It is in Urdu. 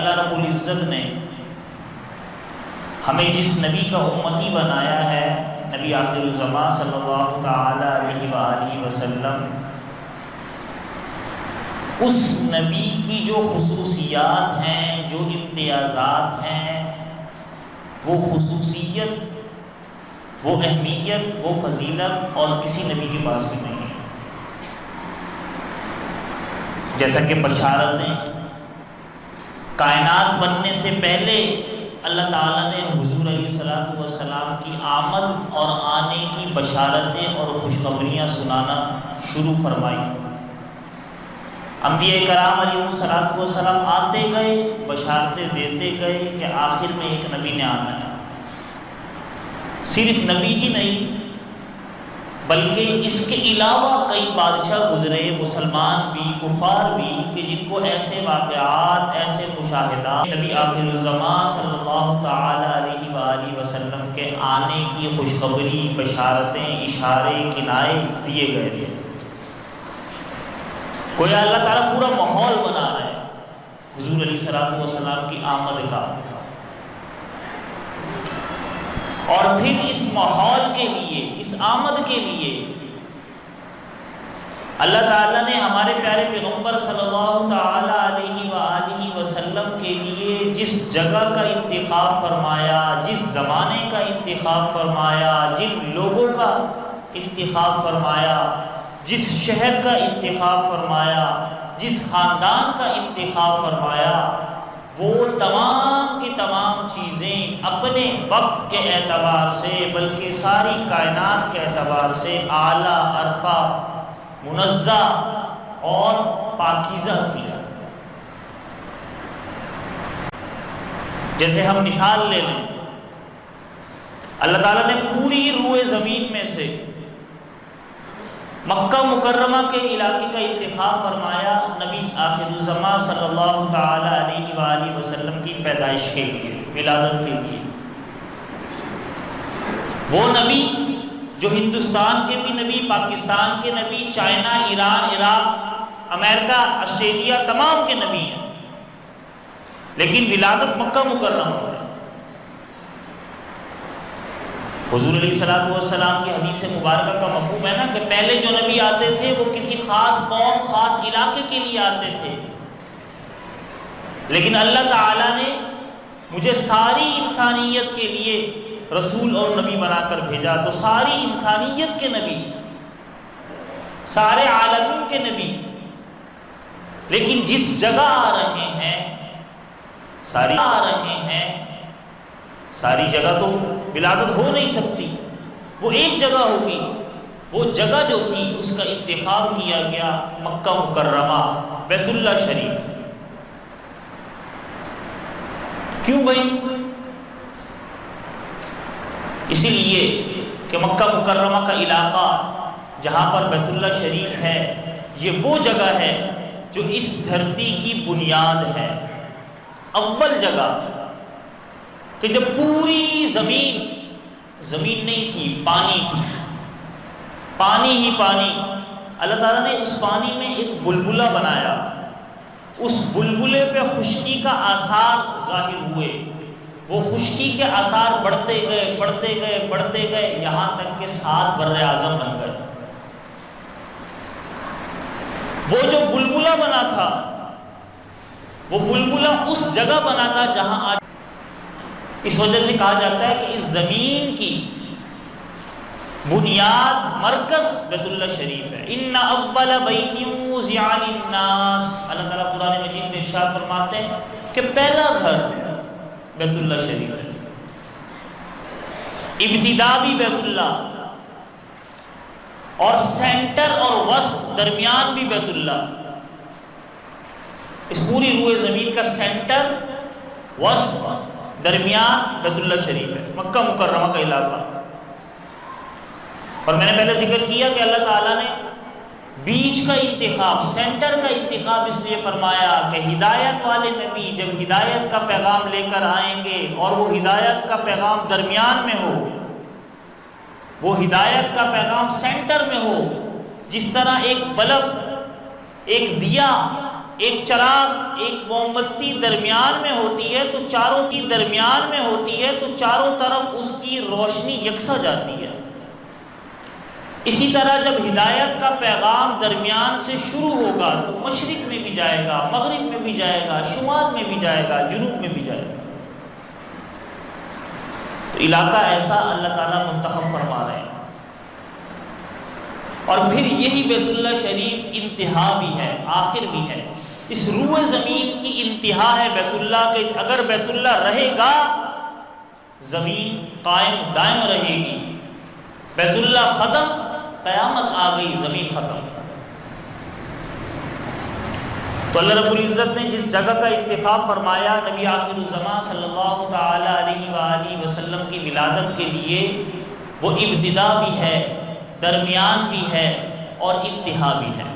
اللہ رب العزت نے ہمیں جس نبی کا امتی بنایا ہے، نبی آخر الزمان صلی اللہ تعالی علیہ وآلہ وسلم، اس نبی کی جو خصوصیات ہیں، جو امتیازات ہیں، وہ خصوصیت، وہ اہمیت، وہ فضیلت اور کسی نبی کے پاس بھی نہیں ہے۔ جیسا کہ بشارتیں کائنات بننے سے پہلے اللہ تعالیٰ نے حضور علیہ الصلوۃ والسلام کی آمد اور آنے کی بشارتیں اور خوشخبریاں سنانا شروع فرمائی۔ انبیاء کرام علیہ الصلوۃ والسلام آتے گئے، بشارتیں دیتے گئے کہ آخر میں ایک نبی نے آنا ہے۔ صرف نبی ہی نہیں بلکہ اس کے علاوہ کئی بادشاہ گزرے، مسلمان بھی، کفار بھی، کہ جن کو ایسے واقعات، ایسے مشاہدات نبی آخر الزمان صلی اللہ تعالی علیہ وآلہ وسلم کے آنے کی خوشخبری، بشارتیں، اشارے، کنائے دیے گئے تھے۔ گویا اللہ تعالیٰ پورا ماحول بنا رہا ہے حضور علیہ الصلوۃ والسلام کی آمد کا، اور پھر اس ماحول کے لیے، اس آمد کے لیے اللہ تعالیٰ نے ہمارے پیارے پیغمبر صلی اللہ تعالی علیہ وآلہ وسلم کے لیے جس جگہ کا انتخاب فرمایا، جس زمانے کا انتخاب فرمایا، جن لوگوں کا انتخاب فرمایا، جس شہر کا انتخاب فرمایا، جس خاندان کا انتخاب فرمایا، وہ تمام کی تمام چیزیں اپنے وقت کے اعتبار سے بلکہ ساری کائنات کے اعتبار سے اعلیٰ، عرفہ، منزہ اور پاکیزہ تھی۔ جیسے ہم مثال لے لیں، اللہ تعالیٰ نے پوری روئے زمین میں سے مکہ مکرمہ کے علاقے کا انتخاب فرمایا نبی آخر الزمان صلی اللہ تعالی علیہ وآلہ وسلم کی پیدائش کے لیے، ولادت کے لیے۔ وہ نبی جو ہندوستان کے بھی نبی، پاکستان کے نبی، چائنا، ایران، عراق، امریکہ، آسٹریلیا، تمام کے نبی ہیں، لیکن ولادت مکہ مکرمہ ہے۔ حضور علیہ الصلوۃ والسلام کی حدیث مبارکہ کا مفہوم ہے نا کہ پہلے جو نبی آتے تھے وہ کسی خاص قوم، خاص علاقے کے لیے آتے تھے، لیکن اللہ تعالیٰ نے مجھے ساری انسانیت کے لیے رسول اور نبی بنا کر بھیجا، تو ساری انسانیت کے نبی، سارے عالمین کے نبی، لیکن جس جگہ آ رہے ہیں، ساری جگہ تو ولادت ہو نہیں سکتی، وہ ایک جگہ ہوگی۔ وہ جگہ جو تھی اس کا انتخاب کیا گیا مکہ مکرمہ، بیت اللہ شریف۔ کیوں بھائی؟ اسی لیے کہ مکہ مکرمہ کا علاقہ جہاں پر بیت اللہ شریف ہے، یہ وہ جگہ ہے جو اس دھرتی کی بنیاد ہے، اول جگہ، کہ جب پوری زمین نہیں تھی، پانی تھی، پانی ہی پانی، اللہ تعالیٰ نے اس پانی میں ایک بلبلہ بنایا، اس بلبلے پہ خشکی کا آثار ظاہر ہوئے، وہ خشکی کے آثار بڑھتے گئے یہاں تک کہ 7 بر اعظم بن گئے۔ وہ جو بلبلہ بنا تھا، وہ بلبلہ اس جگہ بنا تھا جہاں آج، اس وجہ سے کہا جاتا ہے کہ اس زمین کی بنیاد، مرکز بیت اللہ شریف ہے۔ ان اول بیت وضع للناس، اللہ تعالیٰ قرآن مجید میں ارشاد فرماتے ہیں کہ پہلا گھر بیت اللہ شریف ہے، ابتدا بھی بیت اللہ، اور سینٹر اور وسط، درمیان بھی بیت اللہ۔ اس پوری روئے زمین کا سینٹر، وسط، درمیان بیت اللہ شریف ہے، مکہ مکرمہ کا علاقہ۔ اور میں نے پہلے ذکر کیا کہ اللہ تعالیٰ نے بیچ کا انتخاب، سینٹر کا انتخاب اس لیے فرمایا کہ ہدایت والے نبی جب ہدایت کا پیغام لے کر آئیں گے اور وہ ہدایت کا پیغام درمیان میں ہو، وہ ہدایت کا پیغام سینٹر میں ہو، جس طرح ایک بلب، ایک دیا ایک چراغ، ایک موم بتی درمیان میں ہوتی ہے تو چاروں کی درمیان میں ہوتی ہے تو چاروں طرف اس کی روشنی یکساں جاتی ہے۔ اسی طرح جب ہدایت کا پیغام درمیان سے شروع ہوگا تو مشرق میں بھی جائے گا، مغرب میں بھی جائے گا، شمال میں بھی جائے گا، جنوب میں بھی جائے گا۔ تو علاقہ ایسا اللہ تعالیٰ منتخب فرما رہے ہیں، اور پھر یہی بیت اللہ شریف انتہا بھی ہے، آخر بھی ہے۔ اس روئے زمین کی انتہا ہے بیت اللہ کے، اگر بیت اللہ رہے گا زمین قائم دائم رہے گی، بیت اللہ ختم قیامت آ گئی، زمین ختم۔ تو اللہ رب العزت نے جس جگہ کا اتفاق فرمایا نبی آخر الزمان صلی اللہ تعالی علیہ وآلہ وسلم کی ولادت کے لیے، وہ ابتدا بھی ہے، درمیان بھی ہے اور انتہا بھی ہے۔